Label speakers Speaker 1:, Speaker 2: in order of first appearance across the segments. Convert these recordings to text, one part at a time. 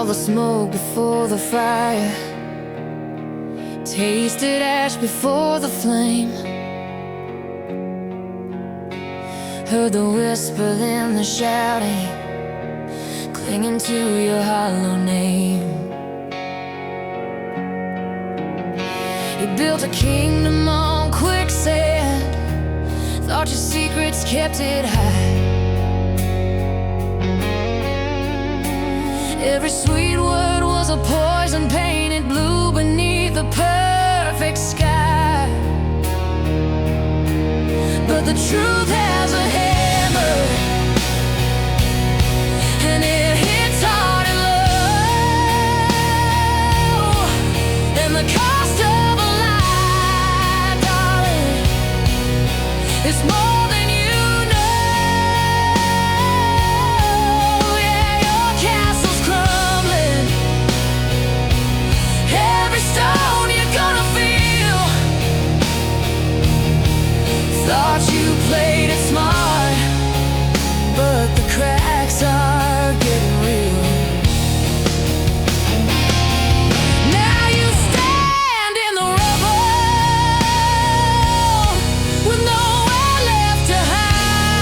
Speaker 1: Saw the smoke before the fire, tasted ash before the flame, heard the whisper then the shouting, clinging to your hollow name. You built a kingdom on quicksand, thought your secrets kept it high. Every sweet word was a poison painted blue beneath the perfect sky. But the truth has a hammer, and it hits hard and low. And the cost of a lie, darling, is more than you know. Yeah, your castle's crumbling, every stone you're gonna feel. Thought you played it smart, but the cracks are getting real. Now you stand in the rubble with nowhere left to hide,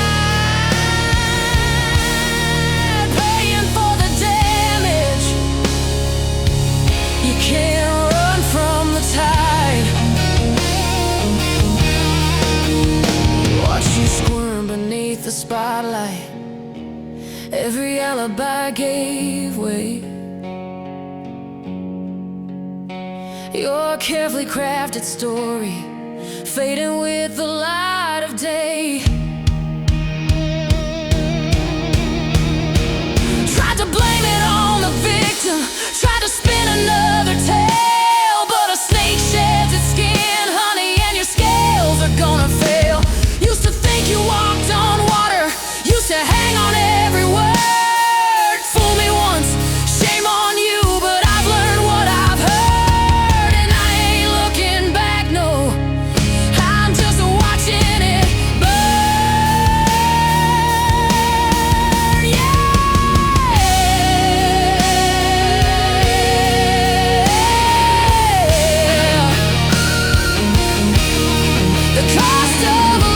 Speaker 1: paying for the damage. You can't run from the tide. Watch you squirm beneath the spotlight, every alibi gave way. Your carefully crafted story fading with the light of day. Tried to blame it on the victim, tried to spin another tale, but a snake sheds its skin, honey, and your scales are gonna fail. Used to think you walked on water, used to hang on every word. Fool me once, shame on you, but I've learned what I've heard, and I ain't looking back, no, I'm just watching it burn. Yeah. The cost of a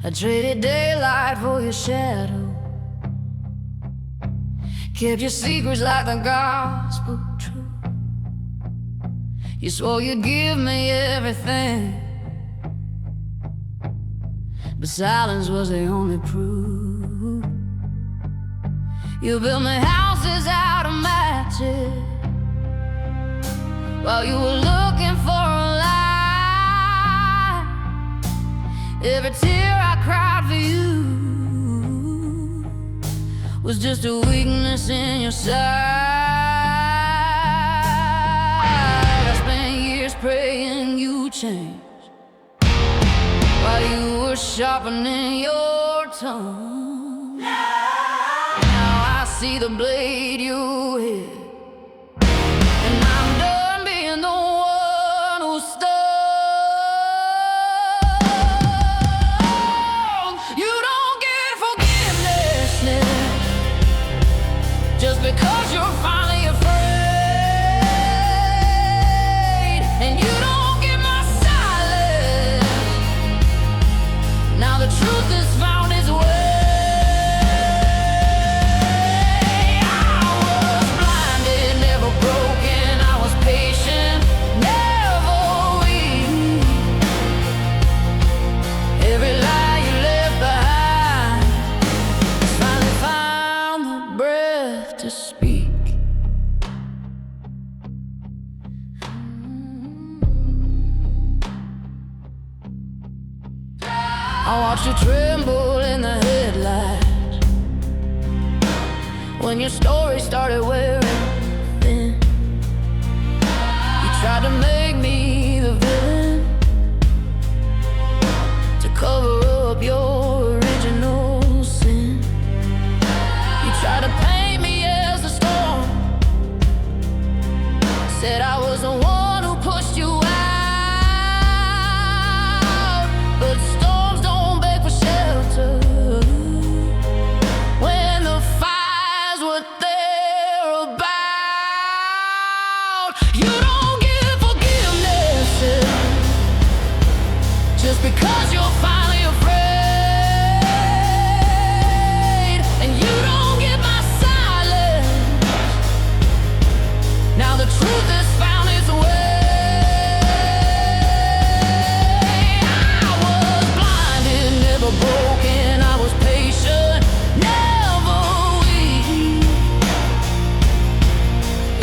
Speaker 1: I traded daylight for your shadow, kept your secrets like the gospel true. You swore you'd give me everything, but silence was the only proof. You built me houses out of matches while you were looking for a lie. Every tear I cried for you was just a weakness in your side. I spent years praying you change while you were sharpening your tongue. Now I see the blade you hit, and I'm done being the one who stung. You don't get forgiveness now, just because you're finally afraid, and you don't get my silence. Now the truth is found its way. I was blinded, never broken. I was patient, never weak. Every lie you left behind has finally found the breath to speak. I watched you tremble in the headlights when your story started wearing thin. You tried to make me the villain to cover up your original sin. You tried to paint me as a storm, said I was the one who pushed you out. But storms don't beg for shelter when the fire's what they're about. You don't give forgiveness just because you're finally afraid. And you don't get my silence. Now the truth is found its way. I was blinded, never broken. I was patient, never weak.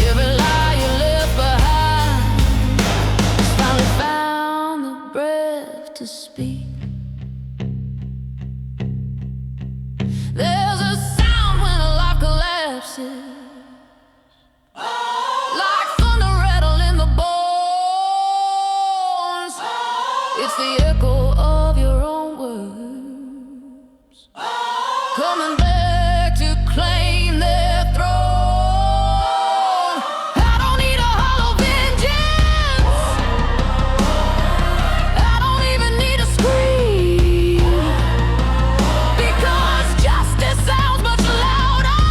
Speaker 1: Every lie you left behind finally found the breath to speak. There's a sound when a life collapses, like thunder rattle in the bones. It's the echo of your own words coming back to claim their throne. I don't need a hollow vengeance. I don't even need a scream, because justice sounds much louder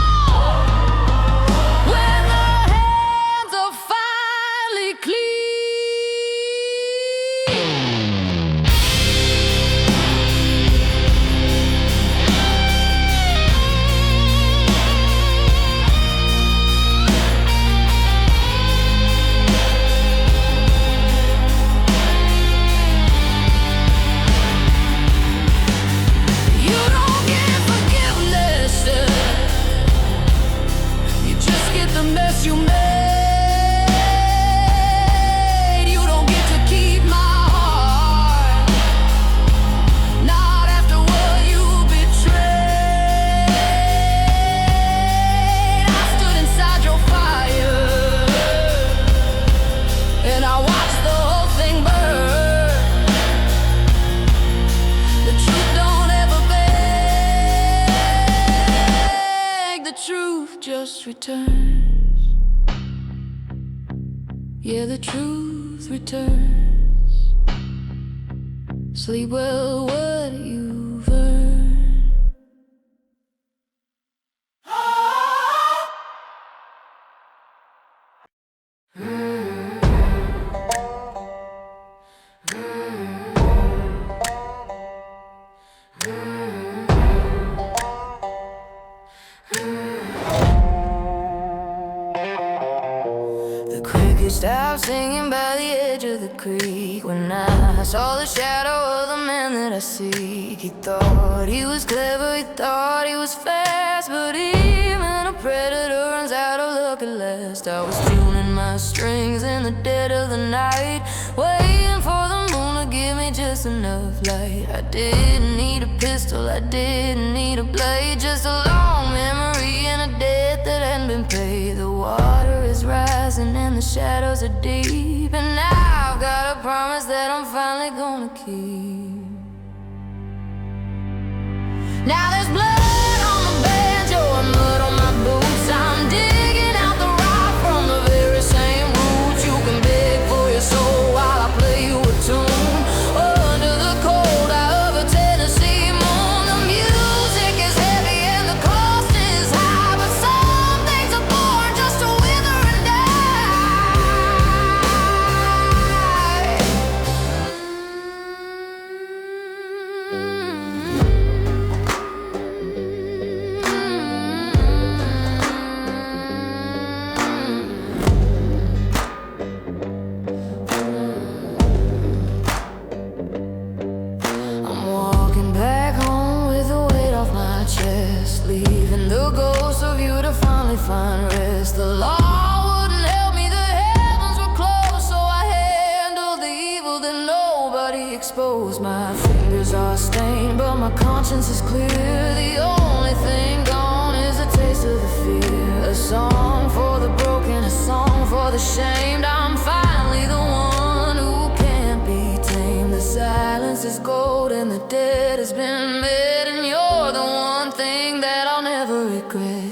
Speaker 1: when the hands are finally clean. You don't get forgiveness, you just get the mess you made. You don't get to keep my heart, not after what you betrayed. I stood inside your fire and I watched the whole thing burn. The truth don't ever beg, the truth just returns. Yeah, the truth returns. Sleep well what you've earned. The crickets stopped singing by the edge of the creek when I saw the shadow of the man that I seek. He thought he was clever, he thought he was fast, but even a predator runs out of luck at last. I was tuning my strings in the dead of the night, waiting for the moon to give me just enough light. I didn't need a pistol, I didn't need a blade, just a long memory and a debt that hadn't been paid. The water is rising and the shadows are deep, and now I've got a promise that I'm finally gonna keep. Now there's blood on the banjo and mud on my boots. I'm digging out the rock from the very same roots. You can beg for your soul while I play you a tune under the cold eye of a Tennessee moon. The music is heavy and the cost is high, but some things are born just to wither and I'm walking back home with the weight off my chest, leaving the ghost of you to finally find rest. The law wouldn't help me, the heavens were closed, so I handled the evil that nobody exposed. My fingers are stained, but my conscience is clear. The only thing gone is the taste to the fear. A song for the broken, a song for the shamed. I'm finally the one who can't be tamed. The silence is gold and the dead has been met, and you're the one thing that I'll never regret.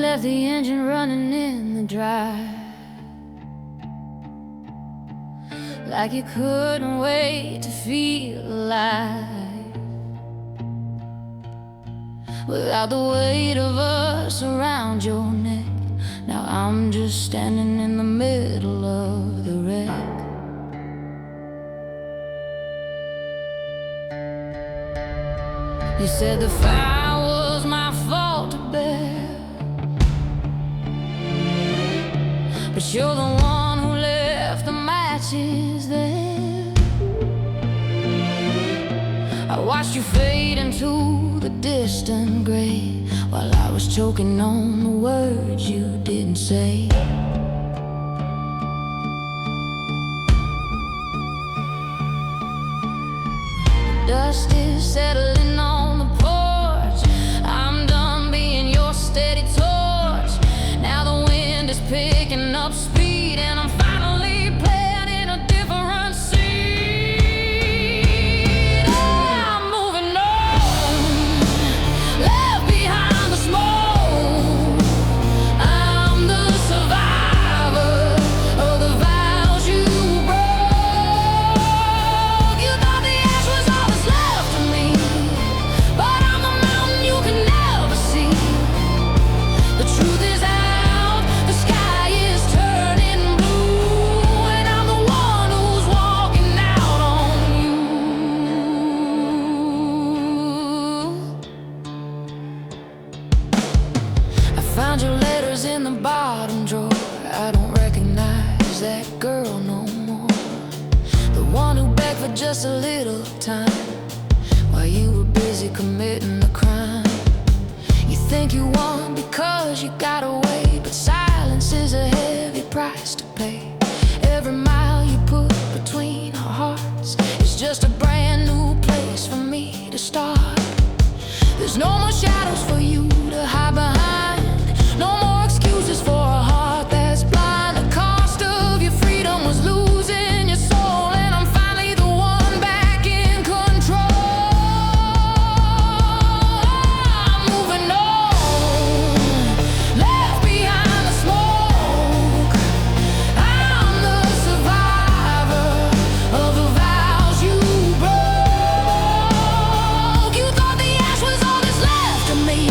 Speaker 1: Left the engine running in the drive, like you couldn't wait to feel alive. Without the weight of us around your neck, now I'm just standing in the middle of the wreck. You said the fire was my fault to bear, but you're the one who left the matches there. I watched you fade into the distant gray, while I was choking on the words you didn't say. The dust is settling on the porch. I'm done being your steady torch. Now the wind is picking up speed, and I'm finally playing in a different scene. I'm moving on, left behind the smoke. I'm the survivor of the vows you broke. You thought the ash was all that's left of me, but I'm the mountain you can never see. The truth is out, the sky is turning blue, and I'm the one who's walking out on you. I found your letters in the bottom drawer. I don't recognize that girl no more. The one who begged for just a little time while you were busy committing the crime. You think you won because you got away, but silence is a heavy price to pay. Every mile you put between our hearts is just a brand new place for me to start. There's no more shadows for you to hide behind, no more excuses for a heart that's blind. The cost of your freedom was losing your soul, and I'm finally the one back in control. I'm moving on, left behind the smoke. I'm the survivor of the vows you broke. You thought the ash was all that's left of me,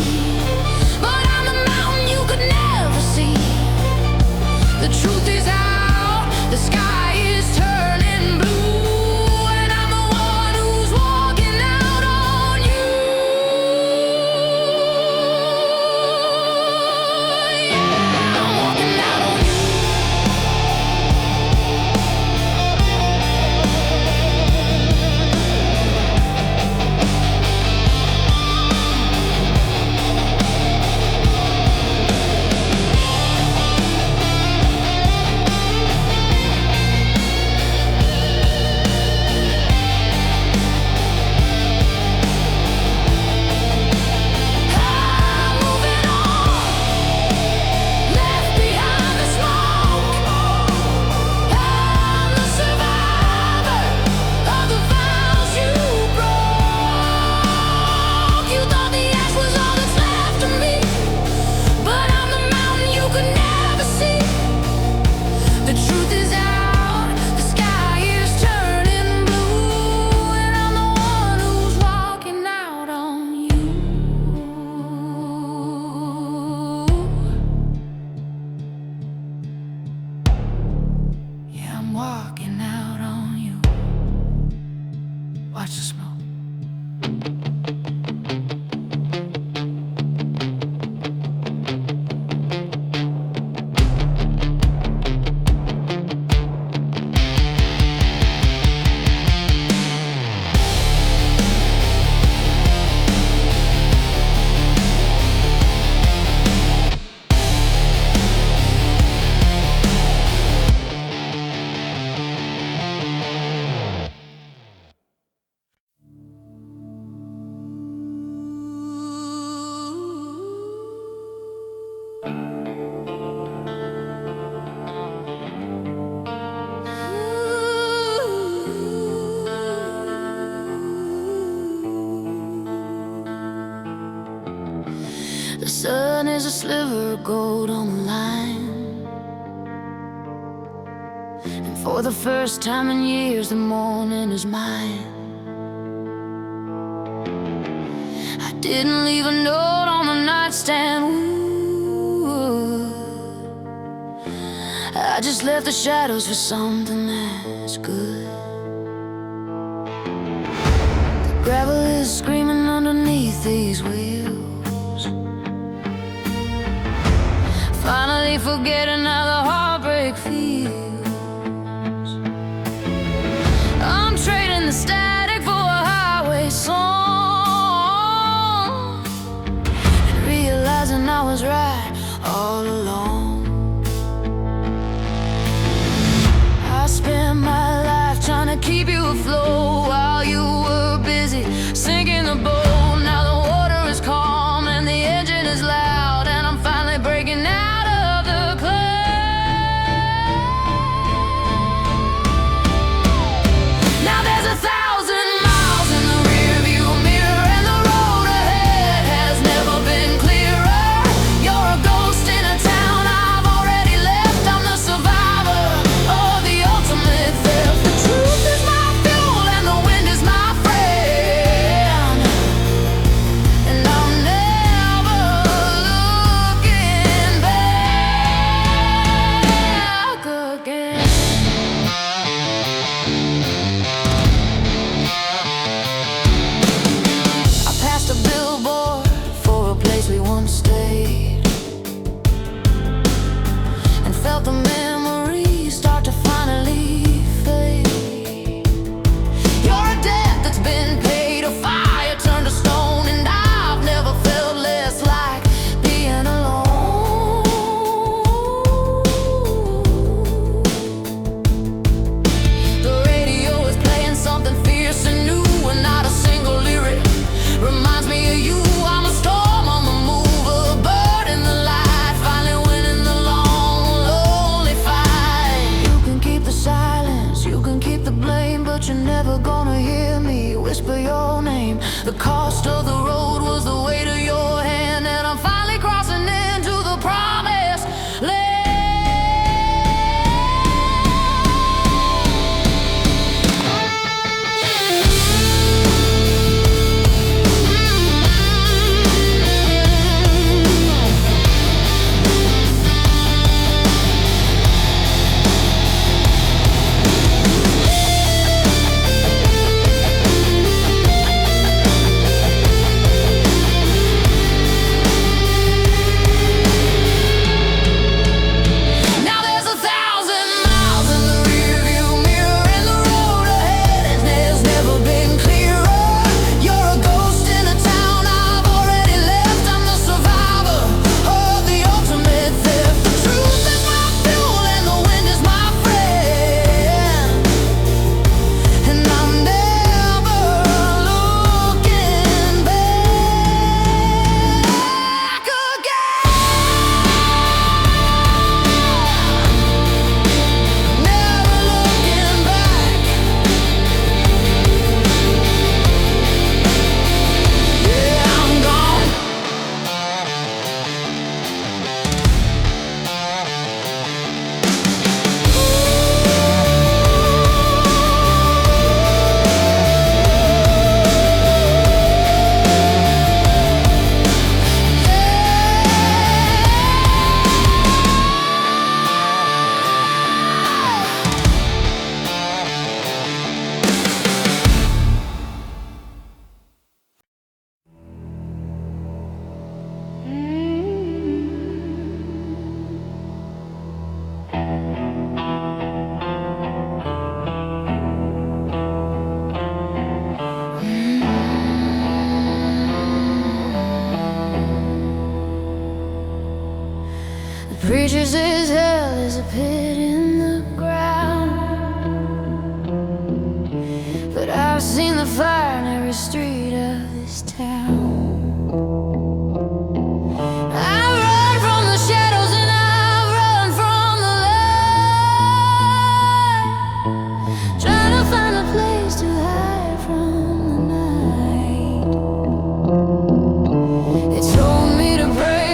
Speaker 1: The sun is a sliver of gold on the line, and for the first time in years the morning is mine. I didn't leave a note on the nightstand, ooh. I just left the shadows for something that's good. The gravel is screaming underneath these wheels, finally forgetting how the heartbreak feels. I'm trading the static for a highway song, and realizing I was right all along. I spent my life trying to keep you afloat while you were busy sinking the boat. Now the water is calm and the engine is loud, and I'm finally breaking out of the cloud. Now there's 1,000 miles in the rearview mirror, and the road ahead has never been clearer. You're a ghost in a town I've already left. I'm the survivor of the ultimate theft. The truth is my fuel and the wind is my friend, and I'm never looking back again. I passed a billboard for a place we once stayed, and felt the memories start to finally fade. You're a debt that's been paid, a fire turned to stone, and I've never felt less like being alone. The radio is playing something fierce and new, and not a single lyric reminds me of you. I'm a storm on the move, a bird in the light, finally winning the long, lonely fight. You can keep the silence, you can keep the blame, but you're never gonna hear me whisper your name. The cost of the road was the weight of your hand, and I'm finally crossing into the promised land. Now there's 1,000 miles in the rearview mirror, and the road ahead has never been clearer. You're a ghost in a town I've already left. I'm the survivor of the ultimate theft. The truth is my fuel and the wind is my friend, and I'm never looking back again. Never looking back. Yeah, I'm gone. The preacher says hell is a pit in the ground, but I've seen the fire in every street of this town. I run from the shadows and I run from the light, trying to find a place to hide from the night. They told me to pray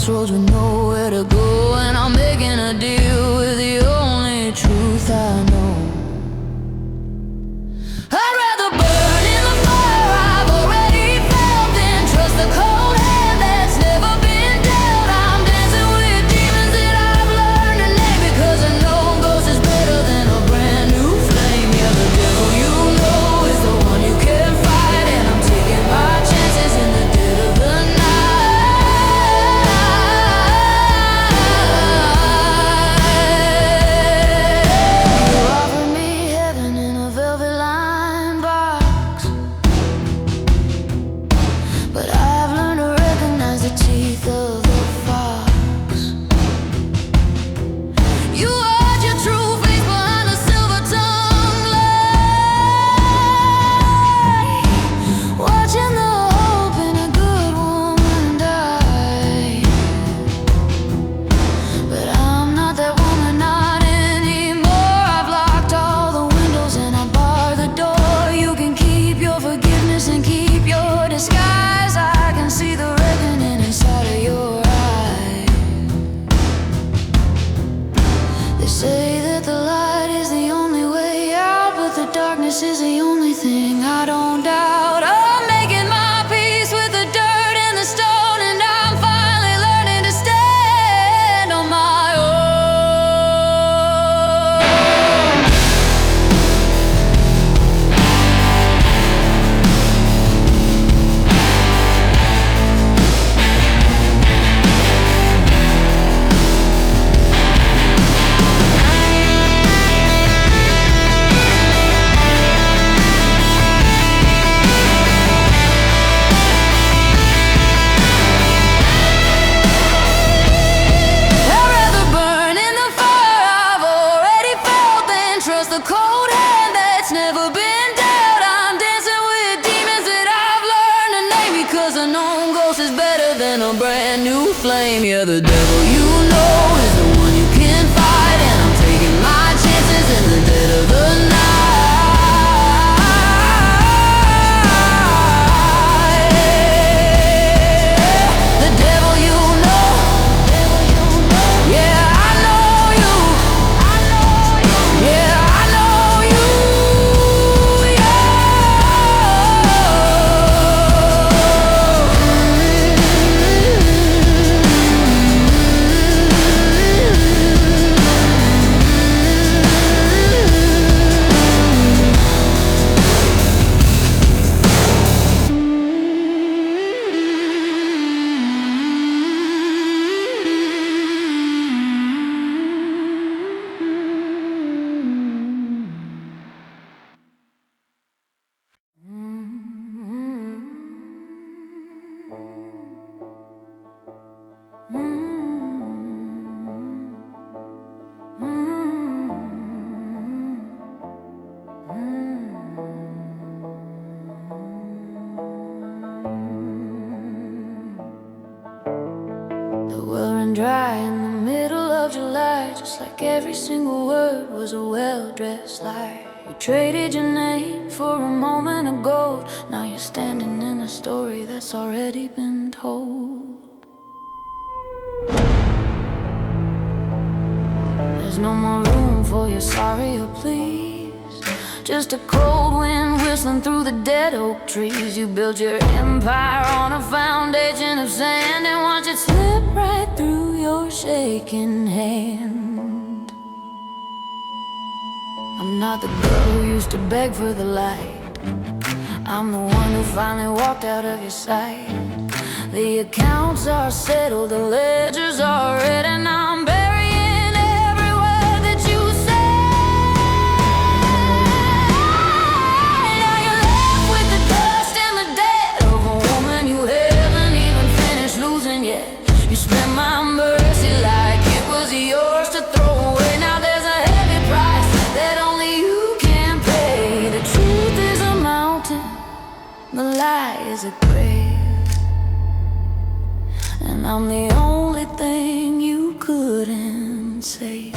Speaker 1: crossroads with nowhere to go, and I'm making a deal with the only truth I know. I'd rather burn in the fire I've already felt than trust the cold hand that's never been dealt. I'm dancing with demons that I've learned to name, because a known ghost is better than a brand new flame. Yeah, the devil you know is the one you can't fight, and I'm taking my chances in the dead of the night. You offered me heaven in a velvet lined box, but I've learned to recognize the teeth of the fox. You hide your true face behind a silver tongue lie, watching the hope in a good woman die. But I'm not that woman, not anymore. I've locked all the windows and I bar the door. You can keep your forgiveness and keep your disguise. I can see the reckoning inside of your eyes. They say that the light is the only way out, but the darkness is the only thing I don't doubt. I'm making my peace with the dirt and the stone, and I'm finally learning to stand on my own. I'd rather burn in the fire I've already felt than trust the cold hand that's never been dealt. I'm dancing with demons that I've learned to name, because a known ghost is better than a brand new flame. Yeah, the devil you know is the one you can fight, and I'm taking my chances in the dead of the night. The devil you know, yeah, I know you. Yeah, I know you. The well ran dry in the middle of July, just like every single word was a well-dressed lie. You traded your name for a moment of gold. Now you're standing in a story that's already been told. There's no more room for your sorry or please, just a cold wind whistling through the dead oak trees. You built your empire on a foundation of sand, and watch it slip right through your shaking hand. I'm not the girl who used to beg for the light. I'm the one who finally walked out of your sight. The accounts are settled, the ledgers are read, and I'm burying every word that you said. Now you're left with the dust and the dead of a woman you haven't even finished losing yet. You spent my mercy like it was yours to throw away. Now there's a heavy price that only you can pay. The truth is a mountain, the lie is a grave, and I'm the only thing you couldn't save.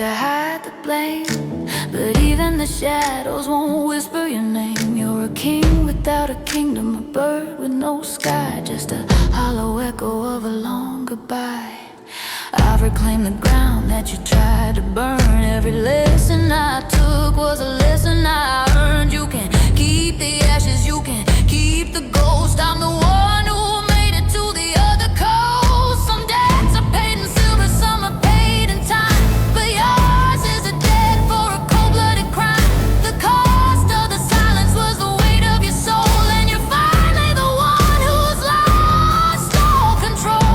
Speaker 1: to hide the blame, but even the shadows won't whisper your name. You're a king without a kingdom, a bird with no sky, just a hollow echo of a long goodbye. I've reclaimed the ground that you tried to burn. Every lesson I took was a lesson I earned. You can keep the ashes, you can keep the ghost. I'm the one who made it to the other coast. Some debts are paid in silver, some are paid in time, but yours is a debt for a cold-blooded crime. The cost of the silence was the weight of your soul, and you're finally the one who's lost all control.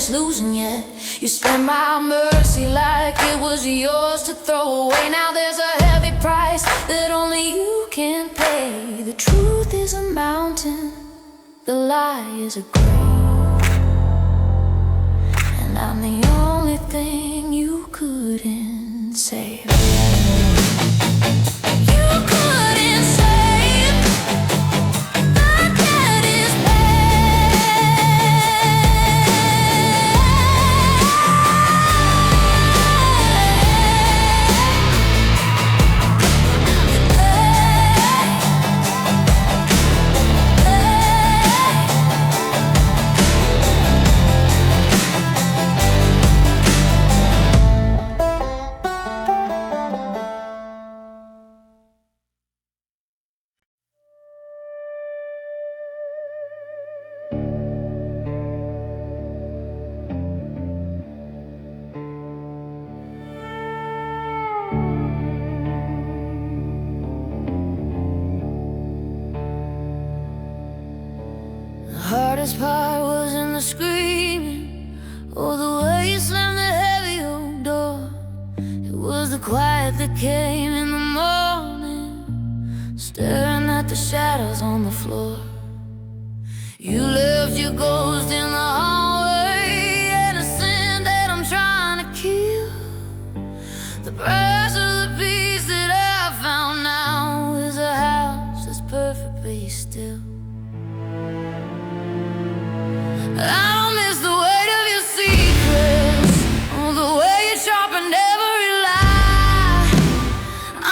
Speaker 1: Losing yet. You spent my mercy like it was yours to throw away. Now there's a heavy price that only you can pay. The truth is a mountain, the lie is a grave, and I'm the only thing you couldn't save. You couldn't save. My debt is hardest part wasn't the screaming or the way you slammed the heavy old door. It was the quiet that came in the morning, staring at the shadows on the floor. You left your ghost in the hallway, and a sin that I'm trying to kill. The price of the peace that I found now is a house that's perfectly still. I don't miss the weight of your secrets, or the way you sharpened every lie.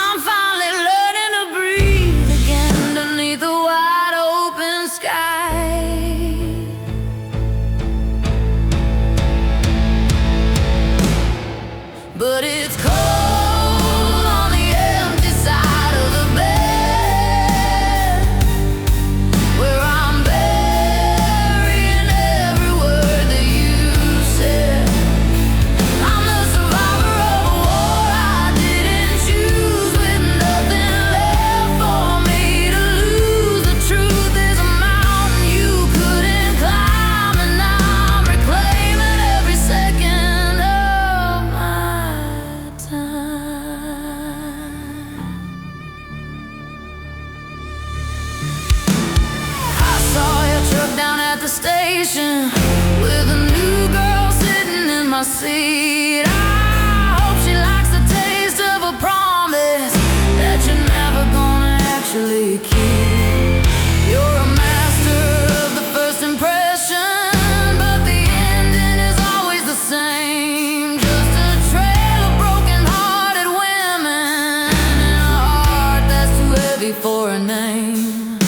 Speaker 1: I'm finally learning to breathe again beneath the wide open sky. But it's cold on the empty side of the bed, where I'm burying every word that you said. I'm the survivor of a war I didn't choose, with nothing left for me to lose. The truth is a mountain you couldn't climb, and I'm reclaiming every second of my time. I saw your truck down at the station, with a new girl sitting in my seat. I hope she likes the taste of a promise that you're never gonna actually keep. You're a master of the first impression, but the ending is always the same. Just a trail of broken-hearted women, and a heart that's too heavy for a name.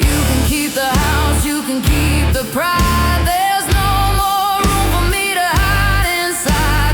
Speaker 1: You can keep the house, you can keep the pride. There's no more room for me to hide inside.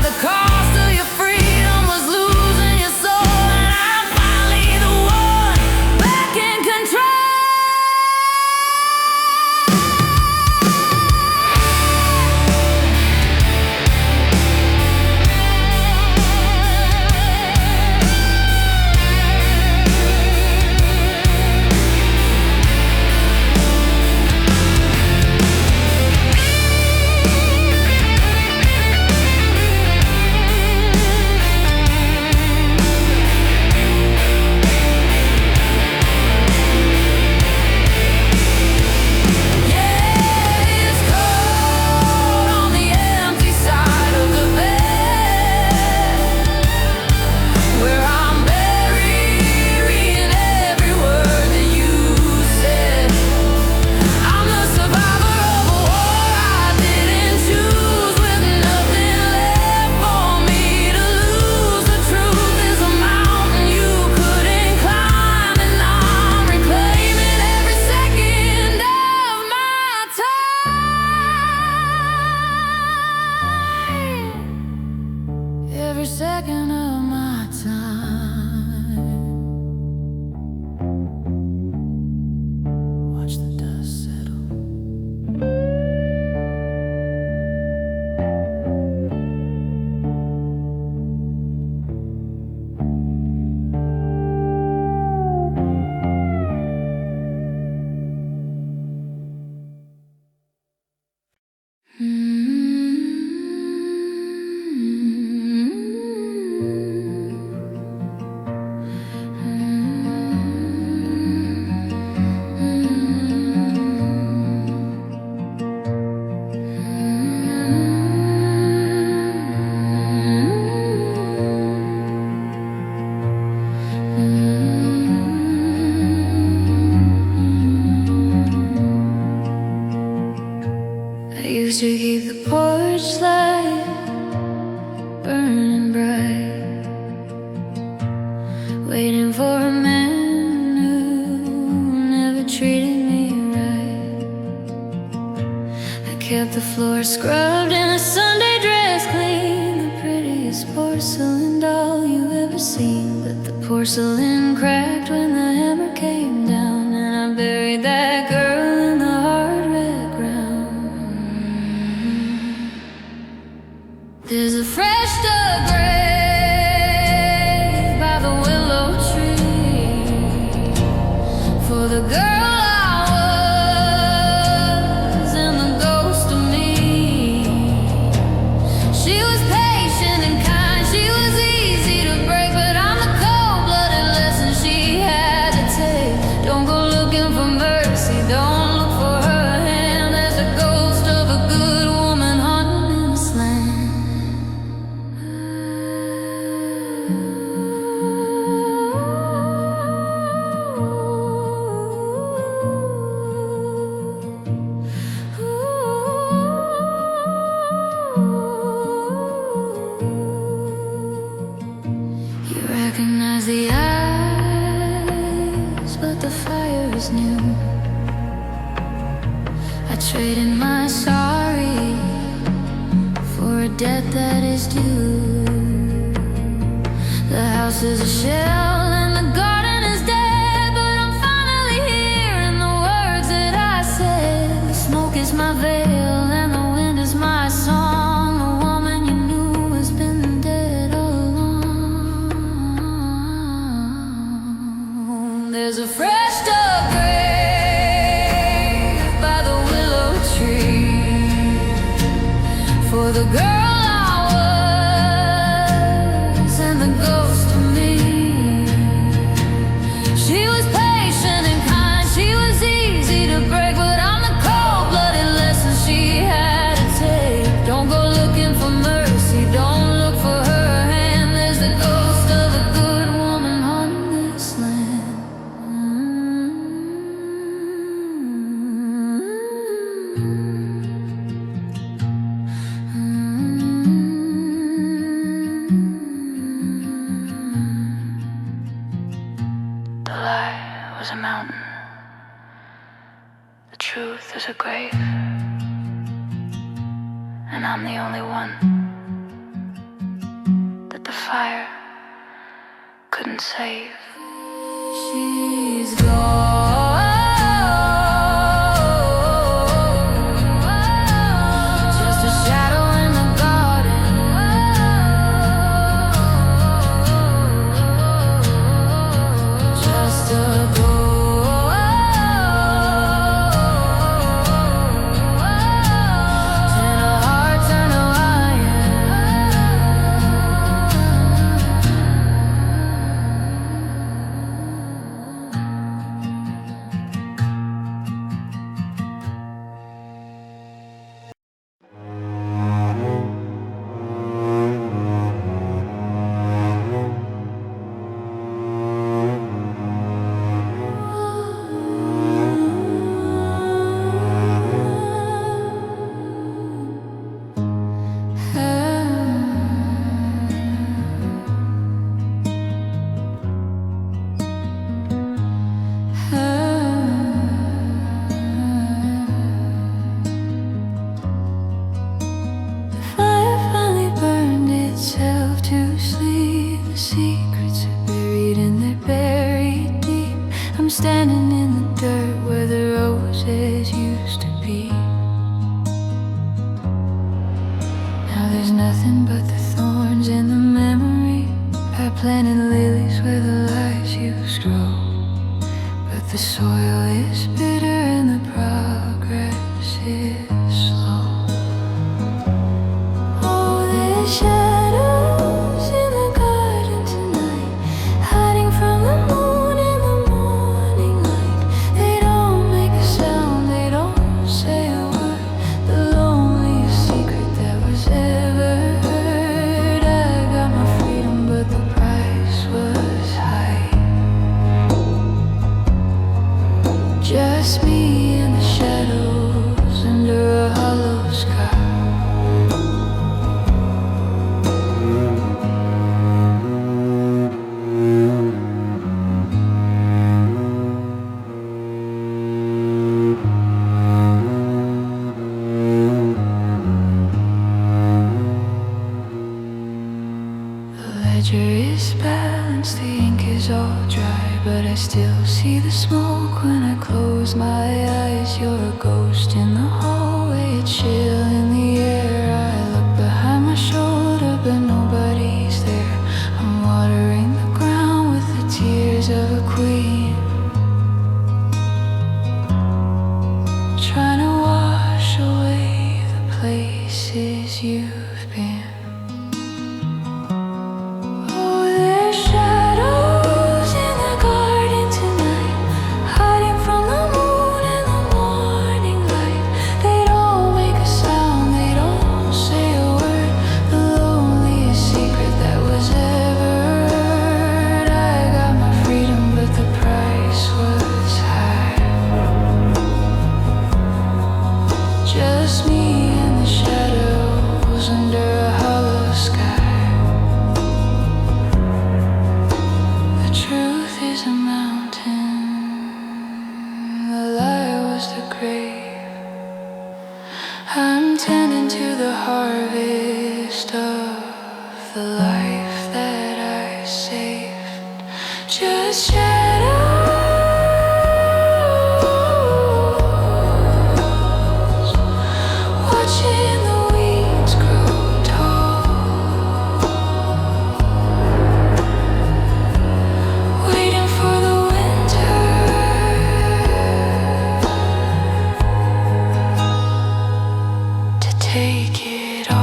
Speaker 1: watch the dust settle. Used to keep the porch light burning bright, waiting for a man who never treated me right. I kept the floor scrubbed and a Sunday dress clean, the prettiest porcelain doll you've ever seen. But the porcelain cracked when the hammer came down, and I buried that girl in the hard red ground. There's a fresh dug grave by the willow tree for the girl I was and the ghost of me. She was patient and kind, she was easy to break, but I'm the cold-blooded lesson she had to take. Don't go looking for mercy, don't look for her hand. There's a ghost of a good woman haunting in this land. You recognize the eyes, but the fire is new. I traded my sorry for a debt that is due. The house is a shell and the garden is dead, but I'm finally hearing the words that I said. The smoke is my veil and the wind is my song. The woman you knew has been dead all along. There's a fresh dug grave by the willow tree for the girl I was and the ghost of me. She was patient and kind, she was easy to break, but I'm the cold-blooded lesson she had to take. Don't go looking for mercy, don't look for her hand. There's the ghost of a good woman haunting this land. The lie was a mountain, the truth is a grave, and I'm the only one that the fire couldn't save. She's gone, just a shadow in the garden. Just a ghost, and a heart turned to iron. is bitter and the progress is slow. Oh, there's shadows in the garden tonight, hiding from the moon in the morning light. They don't make a sound, they don't say a word. The loneliest secret that was ever heard. I got my freedom, but the price was high. Just me in the shadows under a hollow sky. The ledger is balanced, the ink is all dry, but I still see the smoke when I close my eyes. You're a ghost in the hallway, a chill in the air. I look behind my shoulder, but nobody's there. I'm watering the ground with the tears of a queen, trying to wash away the places you've been. Oh, there's shadows in the garden tonight, hiding from the moon in the morning light. They don't make a sound, they don't say a word. The loneliest secret that was ever heard. I got my freedom, but the price was high. Just me in the shadows under a hollow sky. The truth is a mountain, the lie was the grave. I'm tending to the harvest of the life that I saved. Just shadows, watching the weeds grow tall, waiting for the winter to take it all.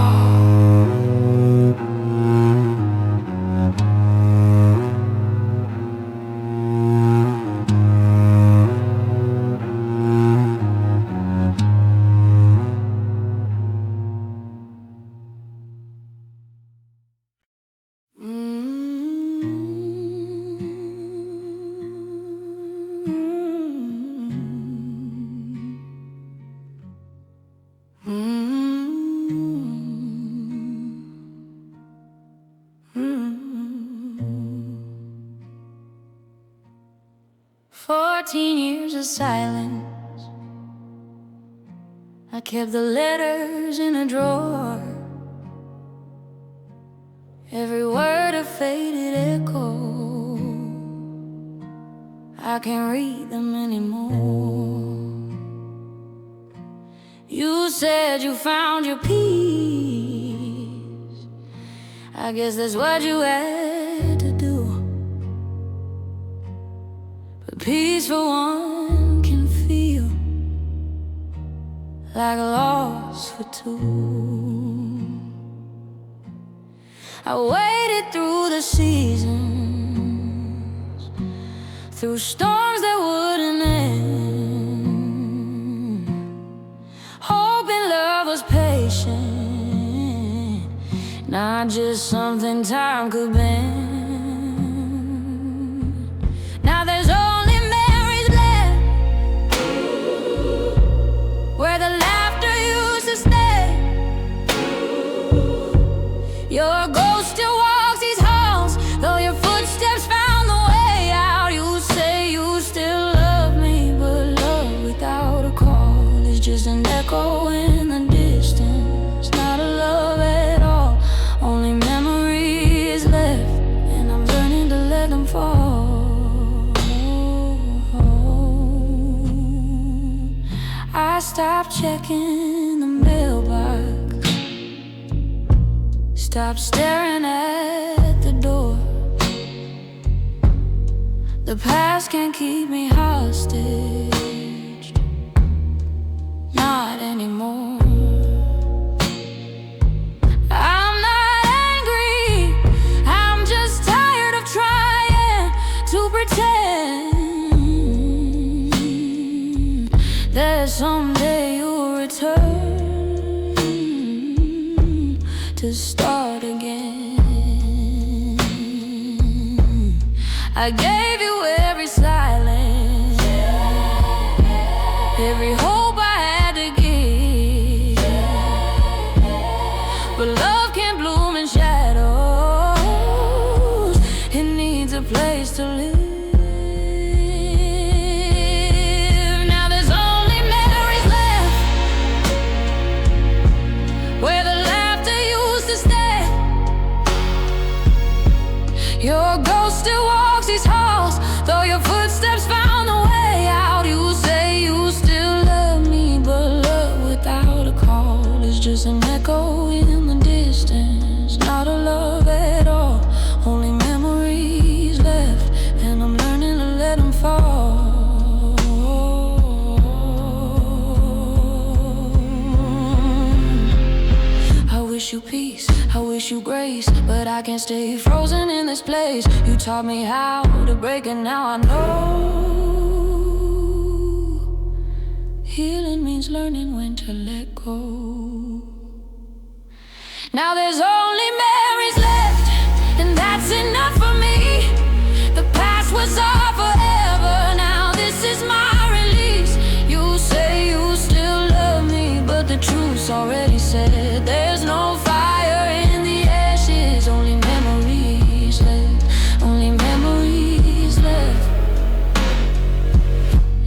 Speaker 1: Years of silence, I kept the letters in a drawer, every word a faded echo. I can't read them anymore. You said you found your peace, I guess that's what you had to do. But peace for one can feel like a loss for two. I waited through the seasons, through storms that wouldn't end, hoping love was patient, not just something time could bend. Now there's only memories left, where the laughter used to stay. Your ghost still walks these halls, though your footsteps found the way out. You say you still love me, but love without a call is just an echo in the distance. Not a love at all, only memories left, and I'm learning to let them fall. I stopped checking the mailbox, stopped staring at the door. The past can't keep me hostage, not anymore. I'm not angry, I'm just tired of trying to pretend that someday you'll return to start again. I gave you every silence, every hope I had to give, but love can't bloom in shadows. It needs a place to live. Now there's only memories left where the laughter used to stay. Your ghost still walks these halls, though your footsteps found the way out. You say you still love me, but love without a call is just an echo in the distance, not a love at all. Only memories left, and I'm learning to let them fall. I wish you peace, I wish you grace, but I can't stay frozen in this place. You taught me how to break, and now I know healing means learning when to let go. Now there's only memories left, and that's enough for me. The past was all forever, now this is my release. You say you still love me, but the truth's already said. There's no fire in the ashes, only memories left, only memories left.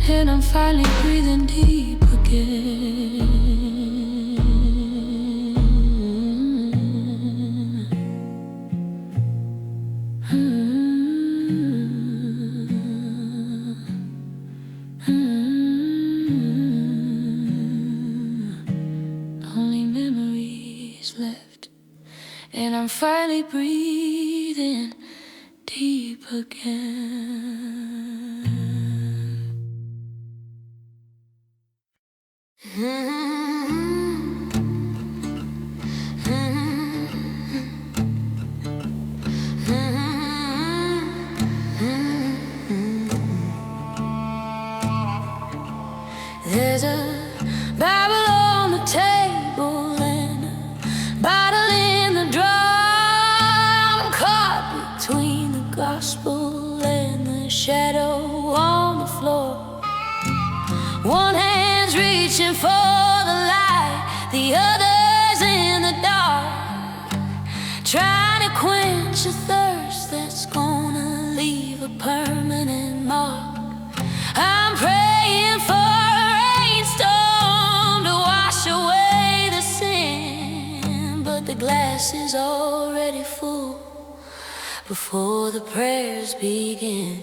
Speaker 1: And I'm finally breathing deep again. Only memories left, and I'm finally breathing deep again. There's a Bible on the table and a bottle in the drawer. I'm caught between the gospel and the shadow on the floor. One hand's reaching for the light, the other's in the dark, trying to quench a thirst that's gonna leave a permanent mark. I'm praying for a rainstorm to wash away the sin, but the glass is already full before the prayers begin.